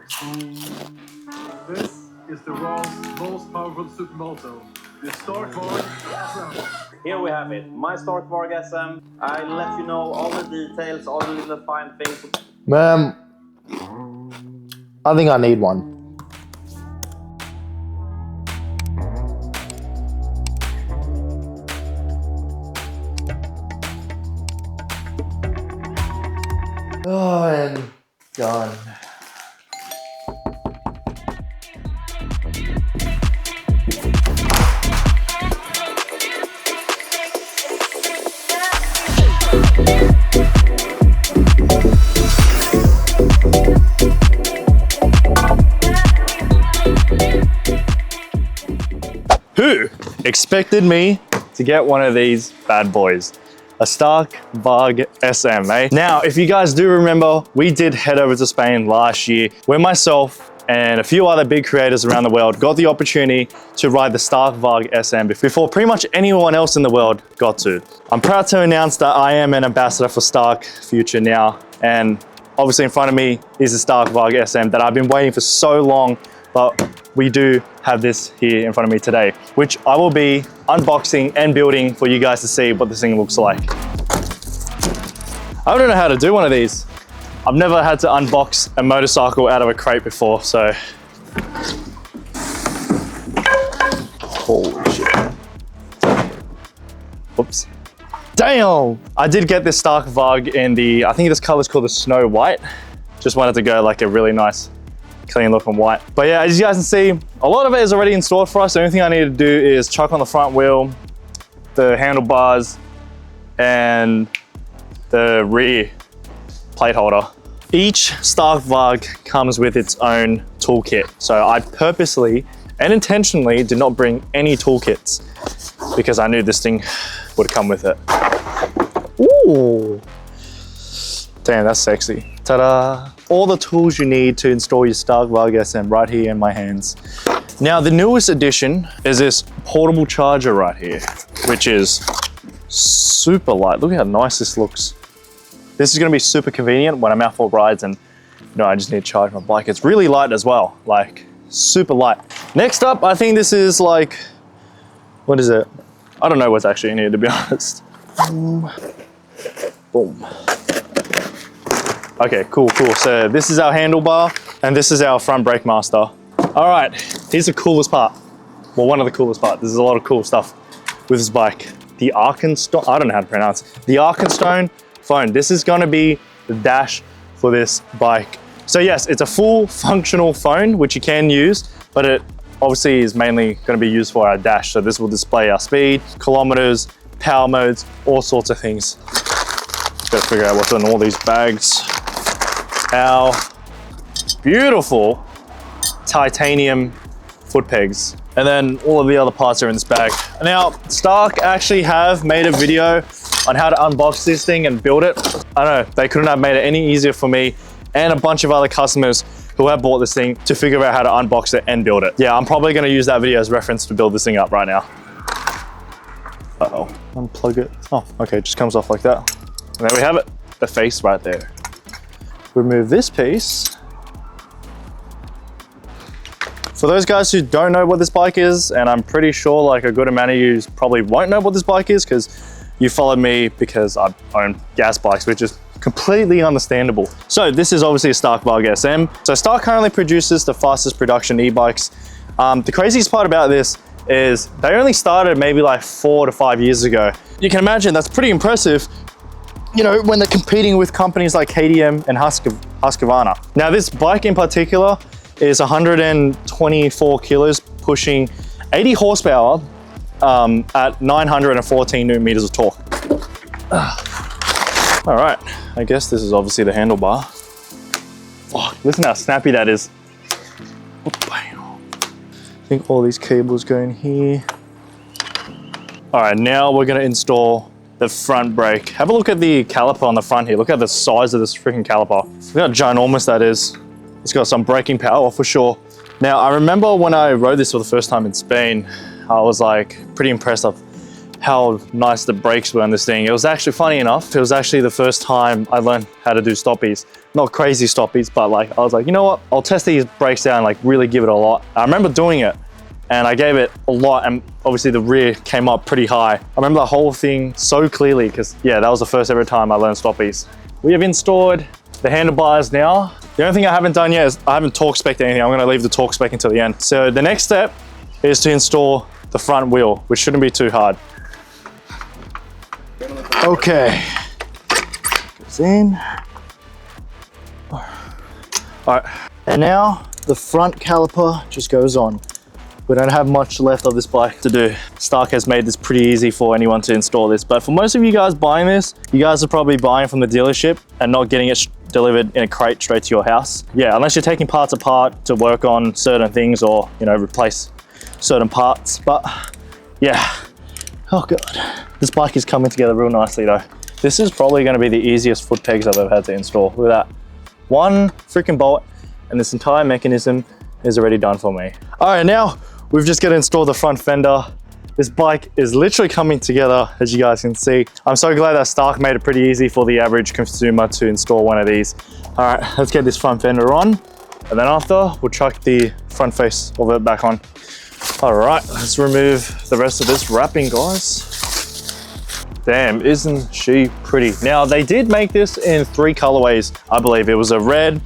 This is the world's most powerful supermoto, the Stark Varg SM. Here we have it, my Stark Varg SM. I let you know all the details, all the little fine things. I think I need one. Oh, and done. Who expected me to get one of these bad boys? A Stark Varg SM, eh? Now, if you guys do remember, we did head over to Spain last year where myself and a few other big creators around the world got the opportunity to ride the Stark Varg SM before pretty much anyone else in the world got to. I'm proud to announce that I am an ambassador for Stark Future now, and obviously in front of me is the Stark Varg SM that I've been waiting for so long, but we do have this here in front of me today, which I will be unboxing and building for you guys to see what this thing looks like. I don't know how to do one of these. I've never had to unbox a motorcycle out of a crate before, so. Holy shit. Whoops. Damn! I did get this Stark Varg in the, I think this color's called the Snow White. Just wanted to go like a really nice, clean looking white. But yeah, as you guys can see, a lot of it is already installed for us. The only thing I need to do is chuck on the front wheel, the handlebars, and the rear plate holder. Each Stark Varg comes with its own toolkit. So I purposely and intentionally did not bring any toolkits because I knew this thing would come with it. Ooh. Damn, that's sexy. Ta-da! All the tools you need to install your Stark Varg SM right here in my hands. Now, the newest addition is this portable charger right here, which is super light. Look how nice this looks. This is gonna be super convenient when I'm out for rides and I just need to charge my bike. It's really light as well, like super light. Next up, I think this is like, what is it? I don't know what's actually in here, to be honest. Boom. Okay, cool. So this is our handlebar and this is our front brake master. All right, here's the coolest part. Well, one of the coolest parts. There's a lot of cool stuff with this bike. The Arkenstone, I don't know how to pronounce it. The Arkenstone phone. This is gonna be the dash for this bike. So yes, it's a full functional phone, which you can use, but it obviously is mainly gonna be used for our dash. So this will display our speed, kilometers, power modes, all sorts of things. Gotta figure out what's in all these bags. Our beautiful titanium foot pegs. And then all of the other parts are in this bag. Now, Stark actually have made a video on how to unbox this thing and build it. I don't know, they couldn't have made it any easier for me and a bunch of other customers who have bought this thing to figure out how to unbox it and build it. Yeah, I'm probably gonna use that video as reference to build this thing up right now. Uh-oh, unplug it. Oh, okay, it just comes off like that. And there we have it, the face right there. Remove this piece. For those guys who don't know what this bike is, and I'm pretty sure like a good amount of you probably won't know what this bike is because you followed me because I own gas bikes, which is completely understandable. So this is obviously a Stark Varg SM. So Stark currently produces the fastest production e-bikes. The craziest part about this is they only started maybe like 4 to 5 years ago. You can imagine that's pretty impressive, when they're competing with companies like KTM and Husqvarna. Now this bike in particular is 124 kilos, pushing 80 horsepower at 914 newton meters of torque. All right, I guess this is obviously the handlebar. Fuck, listen how snappy that is. I think all these cables go in here. All right, now we're gonna install the front brake. Have a look at the caliper on the front here. Look at the size of this freaking caliper. Look how ginormous that is. It's got some braking power for sure. Now, I remember when I rode this for the first time in Spain, I was like pretty impressed of how nice the brakes were on this thing. It was actually, funny enough, it was actually the first time I learned how to do stoppies not crazy stoppies, but like I was like, you know what? I'll test these brakes out and like really give it a lot. I remember doing it and I gave it a lot, and obviously the rear came up pretty high. I remember the whole thing so clearly because yeah, that was the first ever time I learned stoppies. We have installed the handlebars now. The only thing I haven't done yet is I haven't torque spec'd anything. I'm gonna leave the torque spec until the end. So the next step is to install the front wheel, which shouldn't be too hard. Okay. Goes in. All right. And now the front caliper just goes on. We don't have much left of this bike to do. Stark has made this pretty easy for anyone to install this, but for most of you guys buying this, you guys are probably buying from the dealership and not getting it delivered in a crate straight to your house. Yeah, unless you're taking parts apart to work on certain things or, you know, replace certain parts. But yeah, oh God. This bike is coming together real nicely though. This is probably gonna be the easiest foot pegs I've ever had to install. Look at that. One freaking bolt and this entire mechanism is already done for me. All right, now we've just got to install the front fender. This bike is literally coming together, as you guys can see. I'm so glad that Stark made it pretty easy for the average consumer to install one of these. All right, let's get this front fender on. And then after, we'll chuck the front face of it back on. All right, let's remove the rest of this wrapping, guys. Damn, isn't she pretty? Now, they did make this in 3 colorways, I believe. It was a red,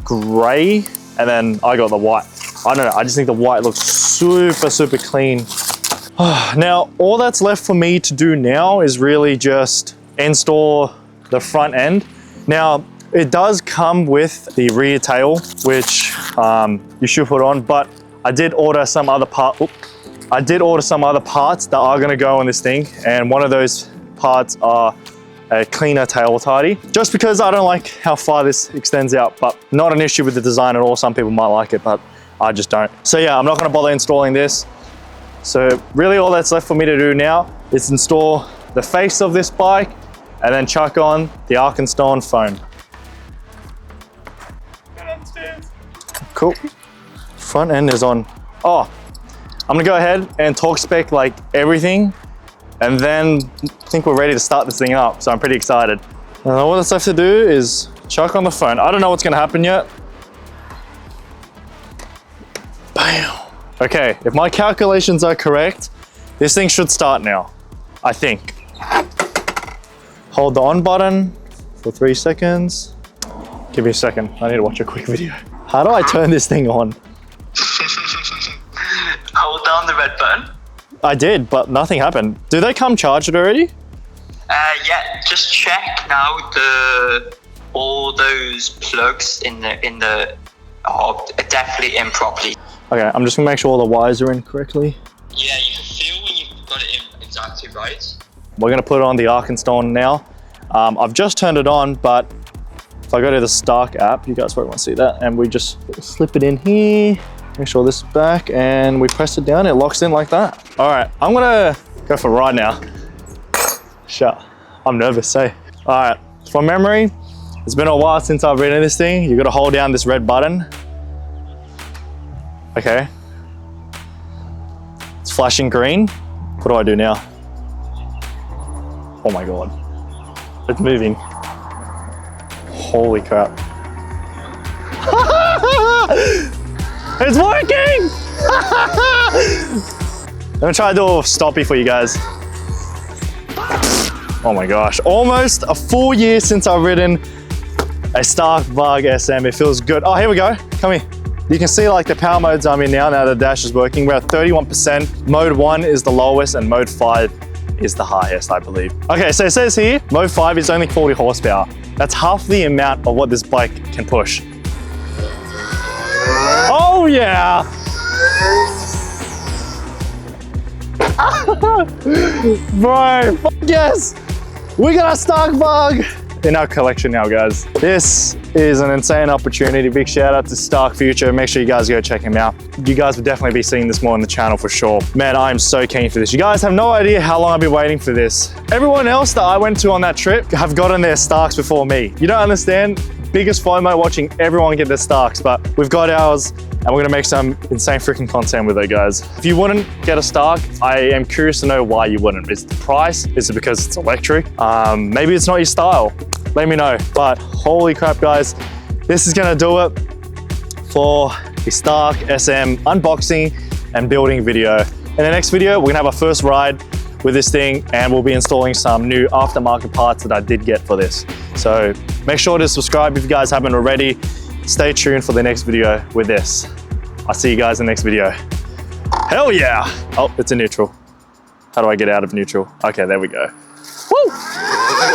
gray, and then I got the white. I don't know, I just think the white looks super, super clean. Now, all that's left for me to do now is really just install the front end. Now, it does come with the rear tail, which you should put on, but I did order some other parts that are gonna go on this thing, and one of those parts are a cleaner tail tidy, just because I don't like how far this extends out, but not an issue with the design at all. Some people might like it, but I just don't. So yeah, I'm not gonna bother installing this. So really all that's left for me to do now is install the face of this bike and then chuck on the Arkenstone foam. Cool. Front end is on. Oh, I'm gonna go ahead and torque spec like everything, and then I think we're ready to start this thing up. So I'm pretty excited. All that's left to do is chuck on the phone. I don't know what's gonna happen yet. Bam. Okay, if my calculations are correct, this thing should start now, I think. Hold the on button for 3 seconds. Give me a second, I need to watch a quick video. How do I turn this thing on? Hold down the red button. I did, but nothing happened. Do they come charged already? Yeah, just check now all those plugs in the are definitely in properly. Okay, I'm just gonna make sure all the wires are in correctly. Yeah, you can feel when you've got it in exactly right. We're gonna put it on the Arkenstone now. I've just turned it on, but if I go to the Stark app, you guys probably won't see that, and we just slip it in here, make sure this is back, and we press it down, it locks in like that. All right, I'm gonna go for a ride now. Shut, I'm nervous, eh? All right, from memory, it's been a while since I've ridden this thing. You gotta hold down this red button. Okay. It's flashing green. What do I do now? Oh my God. It's moving. Holy crap. It's working! I'm gonna try to do a stoppie for you guys. Oh my gosh. Almost a full year since I've ridden a Stark Varg SM. It feels good. Oh, here we go. Come here. You can see like the power modes I'm in now the dash is working. We're at 31%. Mode 1 is the lowest and mode 5 is the highest, I believe. Okay, so it says here, mode 5 is only 40 horsepower. That's half the amount of what this bike can push. Oh yeah! Bro, fuck yes! We got a Stark Varg in our collection now, guys. This is an insane opportunity. Big shout out to Stark Future. Make sure you guys go check him out. You guys will definitely be seeing this more on the channel for sure. Man, I am so keen for this. You guys have no idea how long I've been waiting for this. Everyone else that I went to on that trip have gotten their Starks before me. You don't understand. Biggest FOMO watching everyone get their Starks, but we've got ours and we're gonna make some insane freaking content with it, guys. If you wouldn't get a Stark, I am curious to know why you wouldn't. Is it the price? Is it because it's electric? Maybe it's not your style. let me know. But holy crap, guys, this is gonna do it for the Stark SM unboxing and building video. In the next video, we're gonna have our first ride with this thing, and we'll be installing some new aftermarket parts that I did get for this. So make sure to subscribe if you guys haven't already. Stay tuned for the next video with this. I'll see you guys in the next video. Hell yeah! Oh, it's in neutral. How do I get out of neutral? Okay, there we go. Woo!